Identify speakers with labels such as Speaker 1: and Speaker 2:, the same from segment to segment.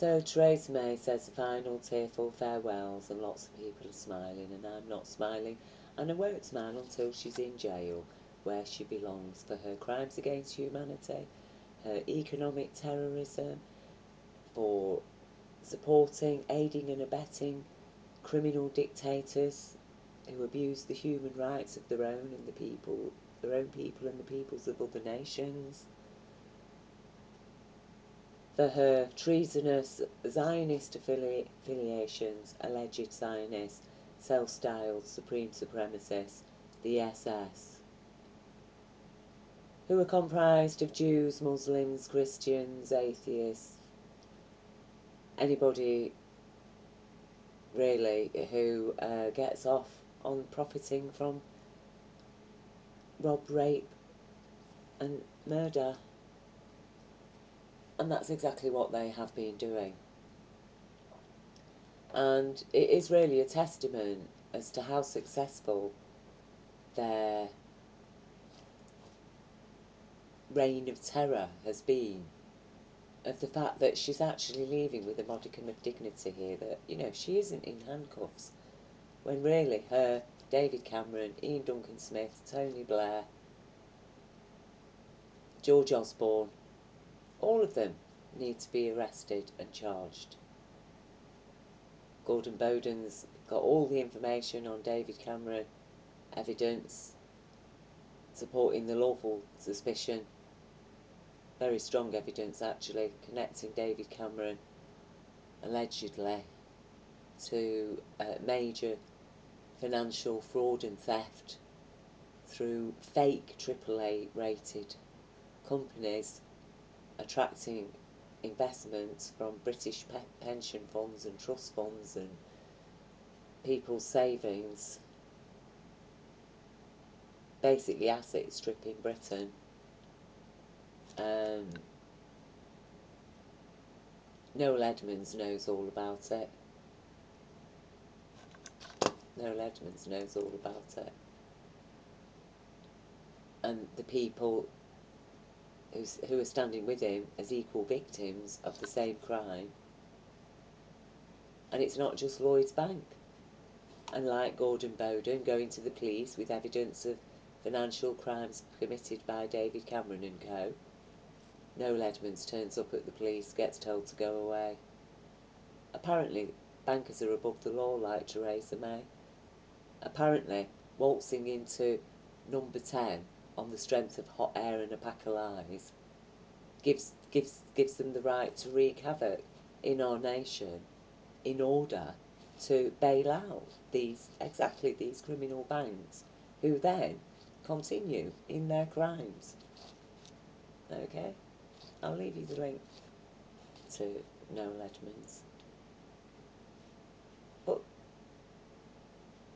Speaker 1: So Theresa May says the final tearful farewells, and lots of people are smiling, and I'm not smiling, and I won't smile until she's in jail, where she belongs, for her crimes against humanity, her economic terrorism, for supporting, aiding and abetting criminal dictators who abuse the human rights of their own and their own people and the peoples of other nations, for her treasonous Zionist affiliations, alleged Zionists, self-styled supreme supremacists, the SS, who are comprised of Jews, Muslims, Christians, atheists, anybody really who gets off on profiting from rob, rape and murder. And that's exactly what they have been doing. And it is really a testament as to how successful their reign of terror has been, of the fact that she's actually leaving with a modicum of dignity here, that, you know, she isn't in handcuffs, when really her, David Cameron, Ian Duncan Smith, Tony Blair, George Osborne, all of them need to be arrested and charged. Gordon Bowden's got all the information on David Cameron, evidence supporting the lawful suspicion, very strong evidence actually, connecting David Cameron allegedly to major financial fraud and theft through fake AAA rated companies, attracting investments from British pension funds and trust funds and people's savings, basically asset stripping Britain. Noel Edmonds knows all about it. Noel Edmonds knows all about it. And the people who are standing with him as equal victims of the same crime. And it's not just Lloyd's Bank. And like Gordon Bowden going to the police with evidence of financial crimes committed by David Cameron and co, Noel Edmonds turns up at the police, gets told to go away. Apparently bankers are above the law like Theresa May. Apparently waltzing into number 10 on the strength of hot air and a pack of lies gives them the right to wreak havoc in our nation in order to bail out these criminal banks, who then continue in their crimes. Okay, I'll leave you the link to Noel Edmonds. But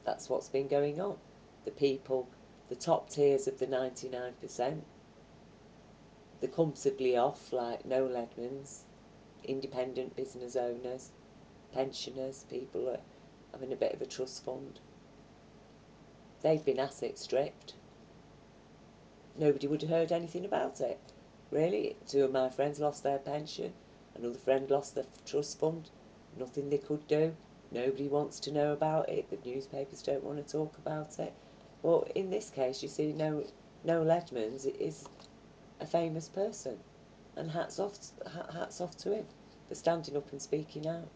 Speaker 1: that's what's been going on. The people, the top tiers of the 99%, the comfortably off like Noel Edmonds, independent business owners, pensioners, people are having a bit of a trust fund. They've been asset stripped. Nobody would have heard anything about it. Really, two of my friends lost their pension, another friend lost their trust fund, nothing they could do. Nobody wants to know about it, the newspapers don't want to talk about it. Well, in this case, you see, Noel Edmonds is a famous person, and hats off to him for standing up and speaking out.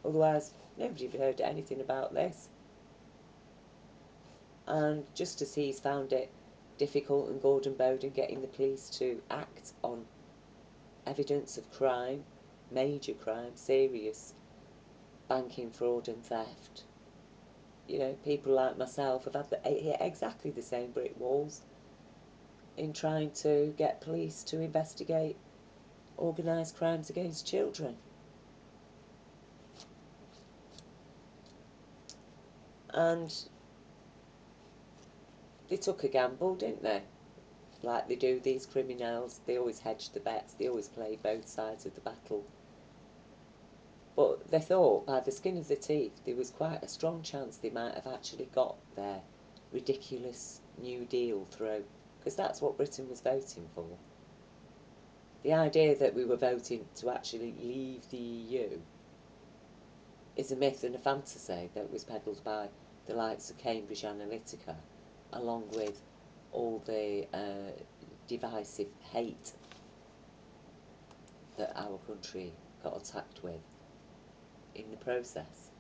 Speaker 1: Otherwise, nobody would have heard anything about this. And just as he's found it difficult, and Gordon Bowden getting the police to act on evidence of crime, major crime, serious banking fraud and theft, you know, people like myself have had exactly the same brick walls in trying to get police to investigate organised crimes against children. And they took a gamble, didn't they? Like they do, these criminals, they always hedge the bets, they always play both sides of the battle. But they thought, by the skin of their teeth, there was quite a strong chance they might have actually got their ridiculous New Deal through, because that's what Britain was voting for. The idea that we were voting to actually leave the EU is a myth and a fantasy that was peddled by the likes of Cambridge Analytica, along with all the divisive hate that our country got attacked with in the process.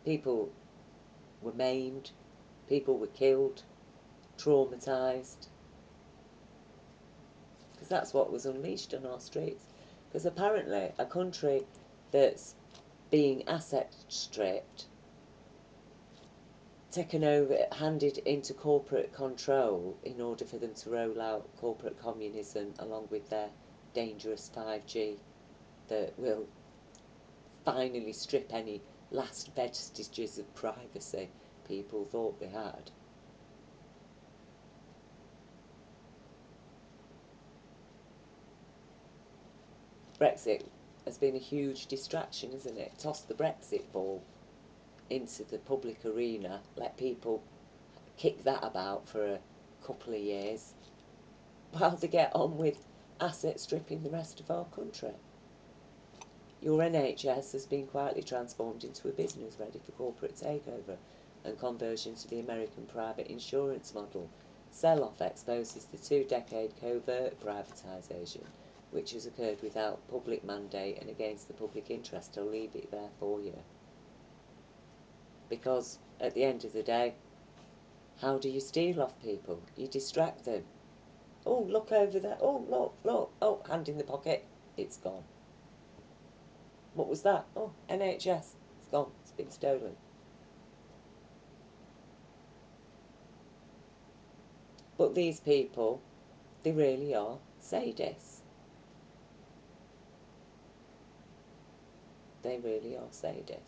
Speaker 1: People were maimed, people were killed, traumatised, because that's what was unleashed on our streets. Because apparently a country that's being asset stripped, taken over, handed into corporate control in order for them to roll out corporate communism along with their dangerous 5G that will finally strip any last vestiges of privacy people thought they had. Brexit has been a huge distraction, isn't it? Toss the Brexit ball into the public arena, let people kick that about for a couple of years while they get on with asset stripping the rest of our country. Your NHS has been quietly transformed into a business ready for corporate takeover and conversion to the American private insurance model. Sell-off exposes the 2-decade covert privatisation, which has occurred without public mandate and against the public interest. I'll leave it there for you. Because at the end of the day, how do you steal off people? You distract them. Oh, look over there. Oh, look, look. Oh, hand in the pocket. It's gone. What was that? Oh, NHS. It's gone. It's been stolen. But these people, they really are sadists. They really are sadists.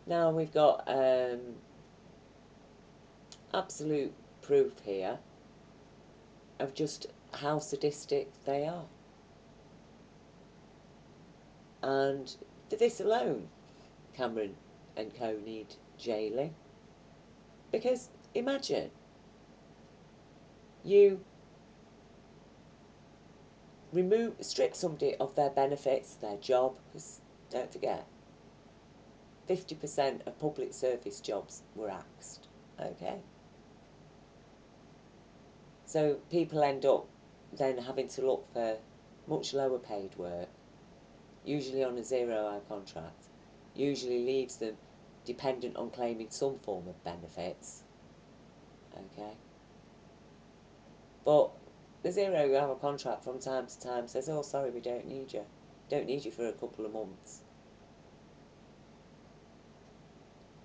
Speaker 1: Now we've got absolute proof here of just how sadistic they are. And for this alone, Cameron and co need jailing. Because imagine you strip somebody of their benefits, their job, because don't forget, 50% of public service jobs were axed, okay? So people end up then having to look for much lower paid work, usually on a 0-hour contract, usually leaves them dependent on claiming some form of benefits, okay? But the 0-hour contract from time to time says, oh, sorry, we don't need you. Don't need you for a couple of months.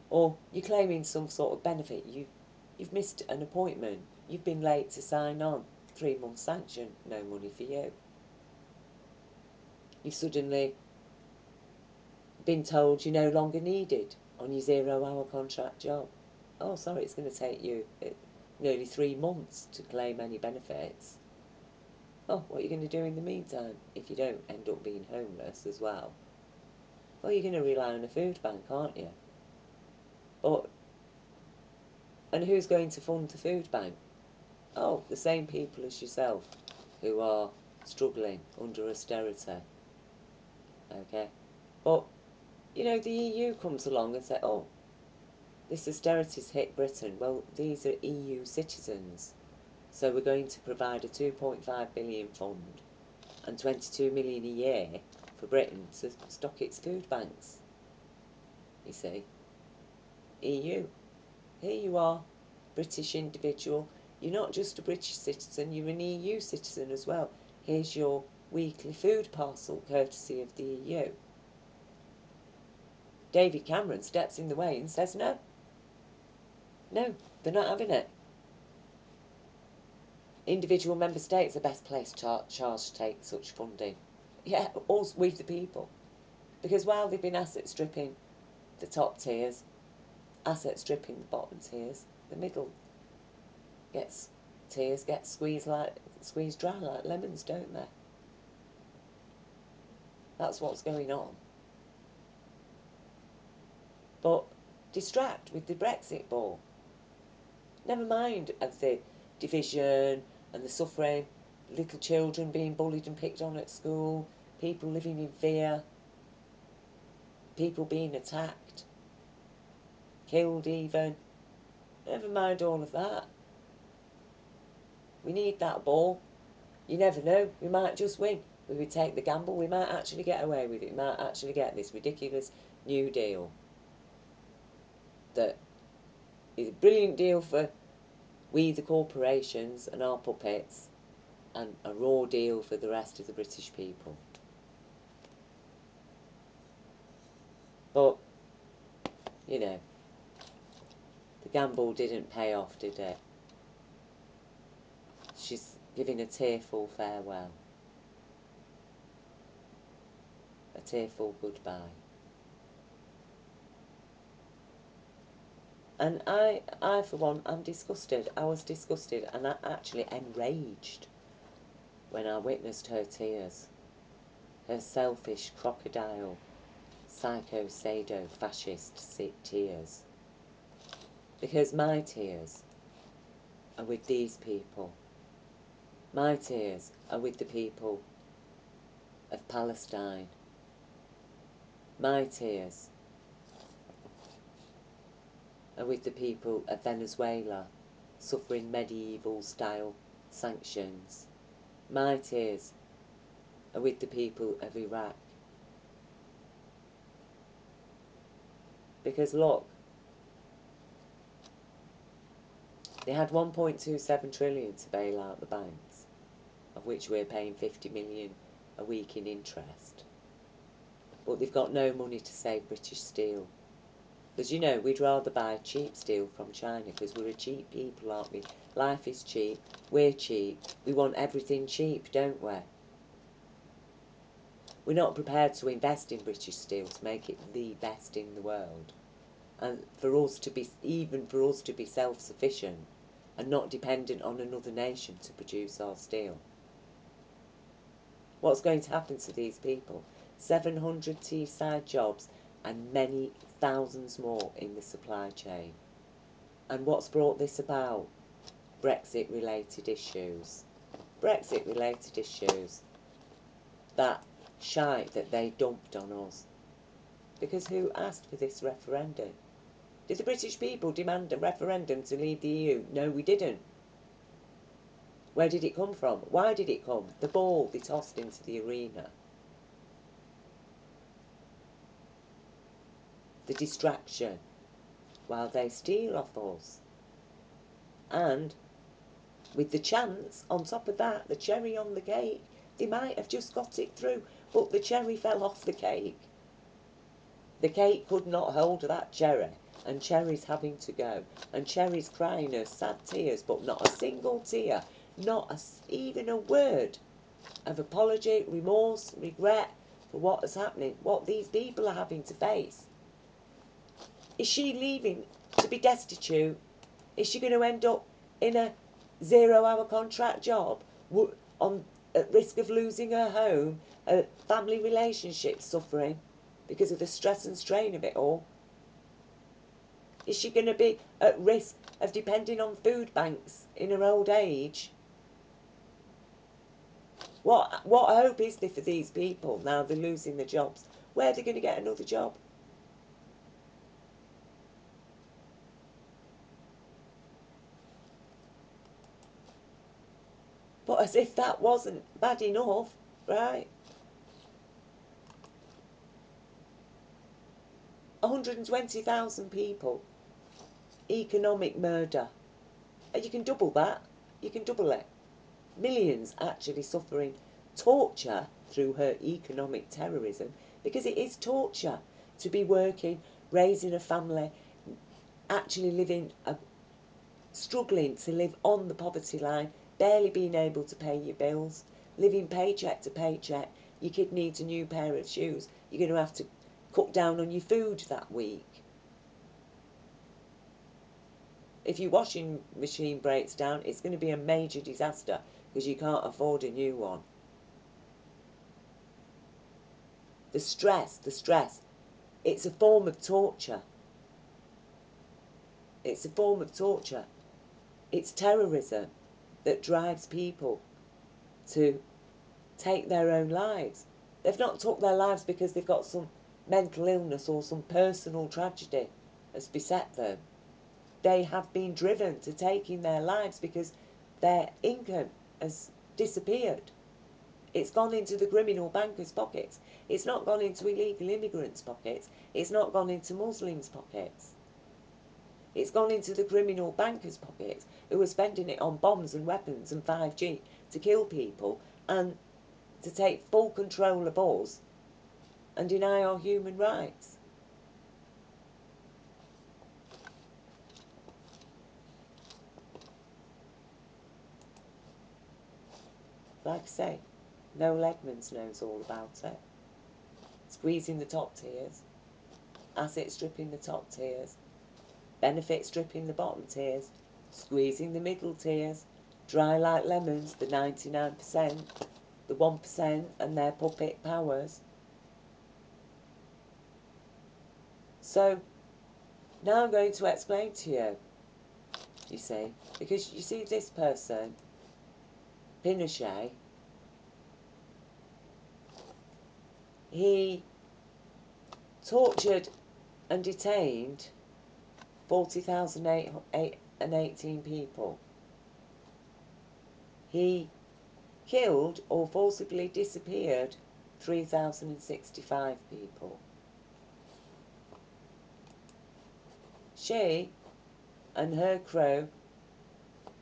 Speaker 1: Or you're claiming some sort of benefit. You've missed an appointment. You've been late to sign on. 3 months sanction, no money for you. You've suddenly been told you're no longer needed on your 0-hour contract job. Oh, sorry, it's going to take you nearly 3 months to claim any benefits. Oh, what are you going to do in the meantime if you don't end up being homeless as well? Well, you're going to rely on a food bank, aren't you? And who's going to fund the food bank? Oh, the same people as yourself who are struggling under austerity. Okay? But, you know, the EU comes along and says, oh, this austerity's hit Britain. Well, these are EU citizens. So we're going to provide a 2.5 billion fund and 22 million a year for Britain to stock its food banks. You see? EU. Here you are, British individual. You're not just a British citizen, you're an EU citizen as well. Here's your weekly food parcel, courtesy of the EU. David Cameron steps in the way and says no. No, they're not having it. Individual member states are best placed charged to take such funding. Yeah, us, we the people. Because while they've been asset stripping the top tiers, asset stripping the bottom tiers, the middle tiers get squeezed dry like lemons, don't they? That's what's going on. But distract with the Brexit ball. Never mind of the division and the suffering, little children being bullied and picked on at school, people living in fear, people being attacked, killed even. Never mind all of that. We need that ball. You never know, we might just win. We would take the gamble, we might actually get away with it. We might actually get this ridiculous new deal that is a brilliant deal for we the corporations and our puppets, and a raw deal for the rest of the British people. But, you know, the gamble didn't pay off, did it? She's giving a tearful farewell. A tearful goodbye. And I for one, I'm disgusted. I was disgusted and actually enraged when I witnessed her tears. Her selfish, crocodile, psycho, sado, fascist tears. Because my tears are with these people. My tears are with the people of Palestine. My tears are with the people of Venezuela suffering medieval-style sanctions. My tears are with the people of Iraq. Because look, they had 1.27 trillion to bail out the banks, of which we're paying 50 million a week in interest. But they've got no money to save British steel. Because, you know, we'd rather buy cheap steel from China because we're a cheap people, aren't we? Life is cheap, we're cheap, we want everything cheap, don't we? We're not prepared to invest in British steel to make it the best in the world. And for us to be, even for us to be self-sufficient and not dependent on another nation to produce our steel. What's going to happen to these people? 700 Teesside jobs and many thousands more in the supply chain. And what's brought this about? Brexit-related issues. Brexit-related issues. That shite that they dumped on us. Because who asked for this referendum? Did the British people demand a referendum to leave the EU? No, we didn't. Where did it come from? Why did it come? The ball they tossed into the arena. The distraction. While they steal off us. And with the chance, on top of that, the cherry on the cake, they might have just got it through, but the cherry fell off the cake. The cake could not hold that cherry, and Cherry's having to go, and Cherry's crying her sad tears, but not a single tear, not even a word of apology, remorse, regret for what is happening, what these people are having to face. Is she leaving to be destitute? Is she going to end up in a 0-hour contract job at risk of losing her home, her family relationships suffering because of the stress and strain of it all? Is she going to be at risk of depending on food banks in her old age? What hope is there for these people now they're losing their jobs? Where are they going to get another job? But as if that wasn't bad enough, right? 120,000 people. Economic murder. And you can double that. You can double it. Millions actually suffering torture through her economic terrorism, because it is torture to be working, raising a family, actually struggling to live on the poverty line, barely being able to pay your bills, living paycheck to paycheck. Your kid needs a new pair of shoes. You're going to have to cut down on your food that week. If your washing machine breaks down, it's going to be a major disaster because you can't afford a new one. The stress, it's a form of torture. It's a form of torture. It's terrorism that drives people to take their own lives. They've not took their lives because they've got some mental illness or some personal tragedy has beset them. They have been driven to taking their lives because their income has disappeared. It's gone into the criminal bankers' pockets. It's not gone into illegal immigrants' pockets. It's not gone into Muslims' pockets. It's gone into the criminal bankers' pockets who are spending it on bombs and weapons and 5G to kill people and to take full control of us and deny our human rights. Like I say, Noel Edmonds knows all about it. Squeezing the top tiers, asset stripping the top tiers, benefit stripping the bottom tiers, squeezing the middle tiers, dry like lemons, the 99%, the 1% and their puppet powers. So now I'm going to explain to you see, because you see this person, Pinochet, he tortured and detained 40,018 people. He killed or forcibly disappeared 3,065 people. She and her crew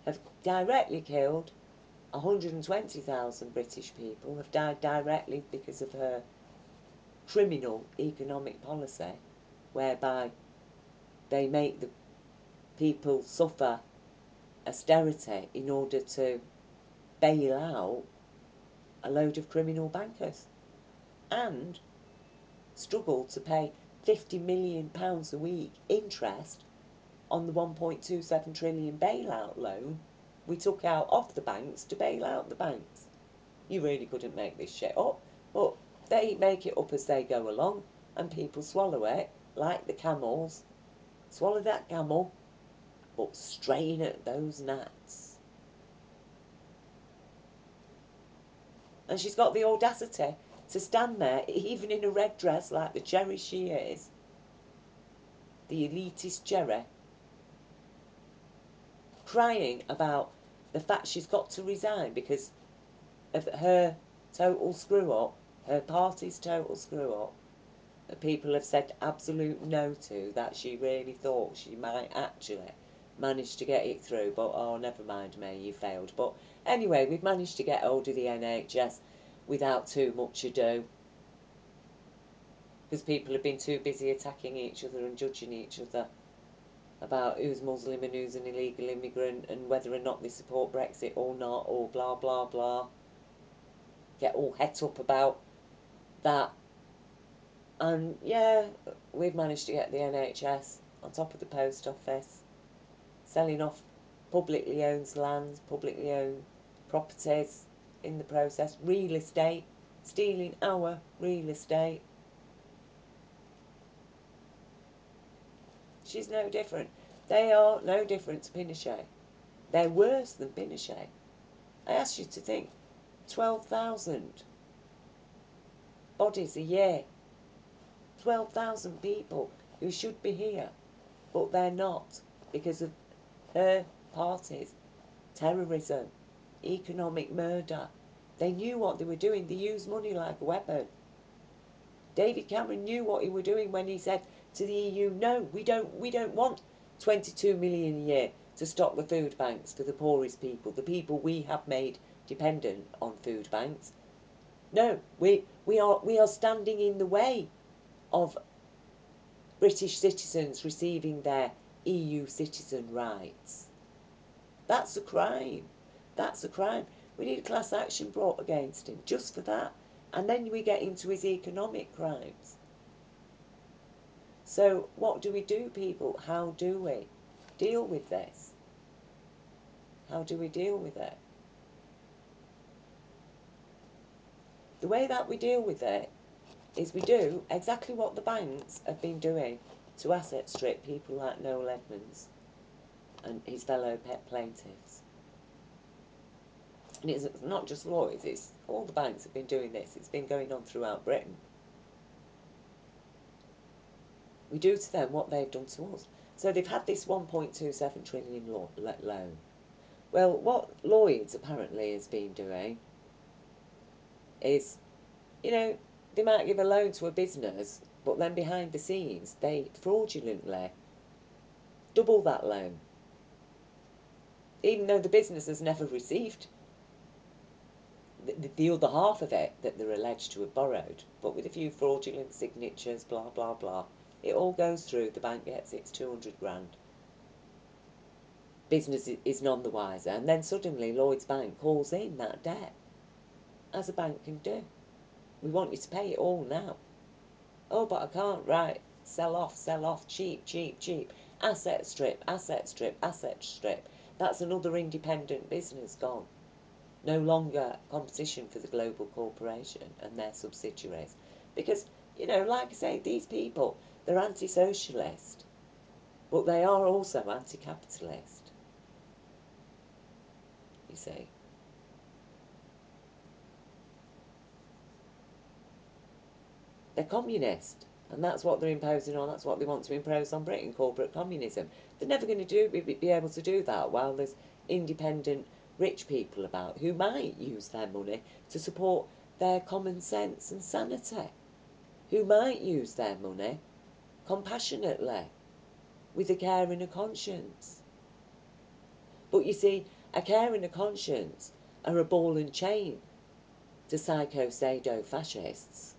Speaker 1: have directly killed 120,000 British people, have died directly because of her criminal economic policy, whereby they make the people suffer austerity in order to bail out a load of criminal bankers and struggle to pay £50 million a week interest on the 1.27 trillion bailout loan we took out of the banks to bail out the banks. You really couldn't make this shit up, but they make it up as they go along and people swallow it like the camels. Swallow that camel, but strain at those gnats. And she's got the audacity to stand there, even in a red dress like the cherry she is, the elitist cherry, crying about the fact she's got to resign because of her total screw up, her party's total screw up, that people have said absolute no to, that she really thought she might actually manage to get it through, but oh, never mind, May, you failed. But anyway, we've managed to get hold of the NHS without too much ado, because people have been too busy attacking each other and judging each other about who's Muslim and who's an illegal immigrant and whether or not they support Brexit or not, or blah blah blah. Get all het up about that. And yeah, we've managed to get the NHS on top of the post office, selling off publicly owned lands, publicly owned properties in the process, real estate, stealing our real estate. She's no different. They are no different to Pinochet. They're worse than Pinochet. I ask you to think, 12,000 bodies a year. 12,000 people who should be here, but they're not because of her party's terrorism, economic murder. They knew what they were doing. They used money like a weapon. David Cameron knew what he was doing when he said to the EU, no, we don't want 22 million a year to stock the food banks for the poorest people, the people we have made dependent on food banks. No, we are standing in the way of British citizens receiving their EU citizen rights. That's a crime. That's a crime. We need a class action brought against him just for that. And then we get into his economic crimes. So what do we do, people? How do we deal with this? How do we deal with it? The way that we deal with it is we do exactly what the banks have been doing to asset strip people like Noel Edmonds. and his fellow plaintiffs. And it's not just Lloyds, it's all the banks have been doing this. It's been going on throughout Britain. We do to them what they've done to us. So they've had this 1.27 trillion loan. Well, what Lloyds apparently has been doing is, they might give a loan to a business, but then behind the scenes, they fraudulently double that loan, even though the business has never received the other half of it that they're alleged to have borrowed, but with a few fraudulent signatures, blah, blah, blah. It all goes through, the bank gets its 200 grand. Business is none the wiser, and then suddenly Lloyds Bank calls in that debt, as a bank can do. We want you to pay it all now. Oh, but I can't, right, sell off, cheap, cheap, cheap. Asset strip, asset strip, asset strip. That's another independent business gone. No longer competition for the global corporation and their subsidiaries. Because, like I say, these people, they're anti-socialist, but they are also anti-capitalist, you see. They're communist, and that's what they're imposing on, that's what they want to impose on Britain, corporate communism. They're never going to be able to do that while there's independent rich people about who might use their money to support their common sense and sanity, who might use their money compassionately, with a care and a conscience. But you see, a care and a conscience are a ball and chain to psycho-sado-fascists.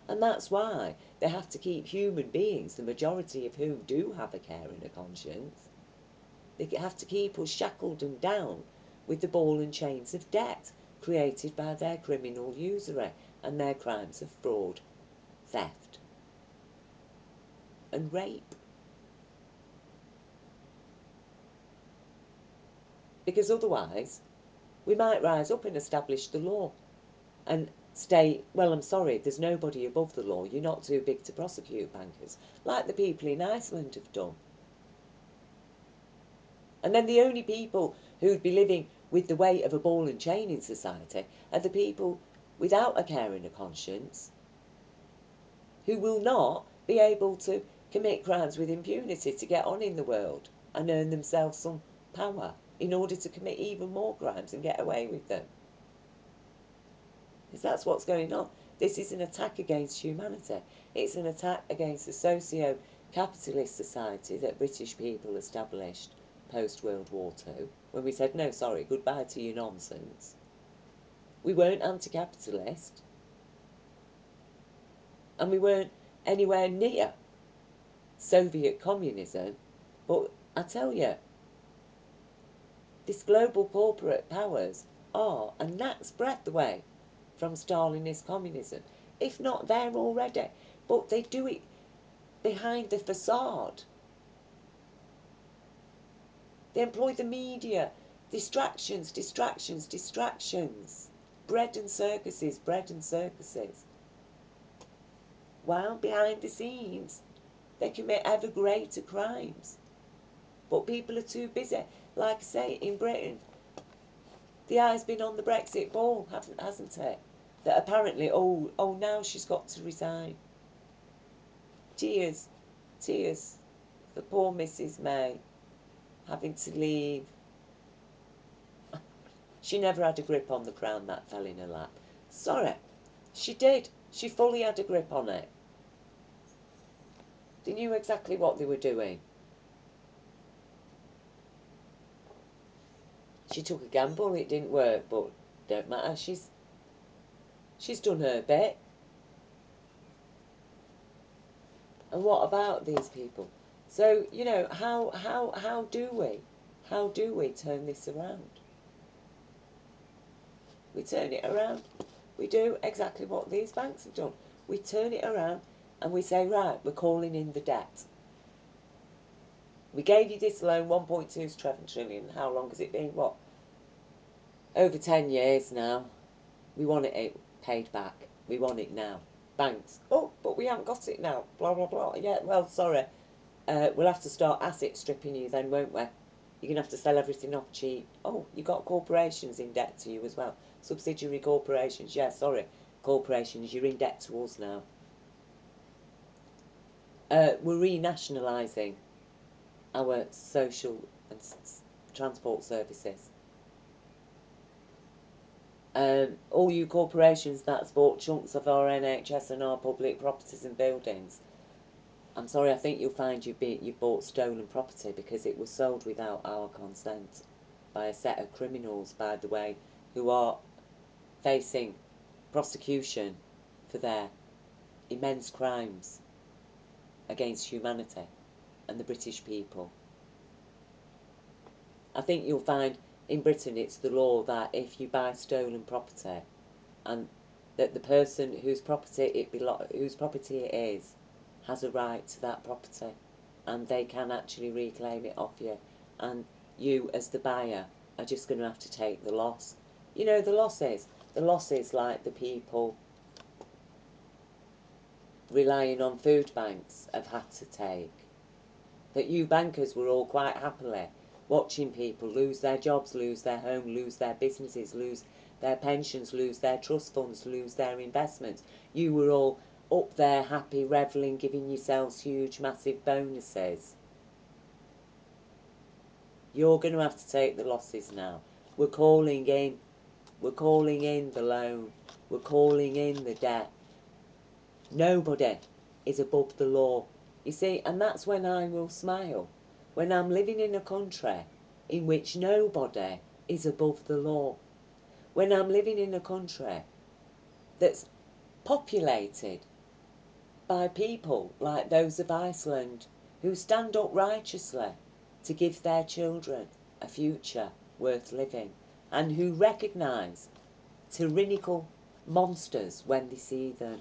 Speaker 1: And that's why they have to keep human beings, the majority of whom do have a care and a conscience, they have to keep us shackled and down with the ball and chains of debt created by their criminal usury and their crimes of fraud, theft and rape. Because otherwise, we might rise up and establish the law and state, well, I'm sorry, there's nobody above the law, you're not too big to prosecute bankers, like the people in Iceland have done. And then the only people who'd be living with the weight of a ball and chain in society are the people without a care and a conscience, who will not be able to commit crimes with impunity to get on in the world and earn themselves some power in order to commit even more crimes and get away with them. Because that's what's going on. This is an attack against humanity. It's an attack against the socio-capitalist society that British people established post-World War II, when we said, no, sorry, goodbye to your nonsense. We weren't anti-capitalist, and we weren't anywhere near Soviet communism, but I tell you, this global corporate powers are a gnat's breadth away from Stalinist communism, if not there already. But they do it behind the facade. They employ the media, distractions, distractions, distractions, bread and circuses, bread and circuses. While behind the scenes, they commit ever greater crimes. But people are too busy. Like I say, in Britain, the eye's been on the Brexit ball, hasn't it? That apparently, now she's got to resign. Tears, tears for poor Mrs May, having to leave. She never had a grip on the crown that fell in her lap. Sorry, she did. She fully had a grip on it. They knew exactly what they were doing. She took a gamble, it didn't work, but don't matter, she's done her bit. And what about these people? So, how do we turn this around? We turn it around. We do exactly what these banks have done. We turn it around and we say, right, we're calling in the debt. We gave you this loan, 1.27 trillion. How long has it been? What? Over 10 years now. We want it paid back. We want it now. Banks. Oh, but we haven't got it now. Blah, blah, blah. Yeah, well, sorry. We'll have to start asset stripping you then, won't we? You're going to have to sell everything off cheap. Oh, you've got corporations in debt to you as well. Subsidiary corporations. Yeah, sorry. Corporations, you're in debt to us now. We're renationalising our social and transport services. All you corporations that's bought chunks of our NHS and our public properties and buildings, I'm sorry, I think you'll find you've bought stolen property because it was sold without our consent by a set of criminals, by the way, who are facing prosecution for their immense crimes against humanity and the British people. I think you'll find in Britain it's the law that if you buy stolen property and that the person whose property it is has a right to that property and they can actually reclaim it off you, and you as the buyer are just going to have to take the loss. You know, the losses like the people relying on food banks have had to take, that you bankers were all quite happily watching people lose their jobs, lose their home, lose their businesses, lose their pensions, lose their trust funds, lose their investments. You were all up there happy, revelling, giving yourselves huge, massive bonuses. You're going to have to take the losses now. We're calling in the loan. We're calling in the debt. Nobody is above the law. You see, and that's when I will smile. When I'm living in a country in which nobody is above the law. When I'm living in a country that's populated by people like those of Iceland who stand up righteously to give their children a future worth living and who recognise tyrannical monsters when they see them.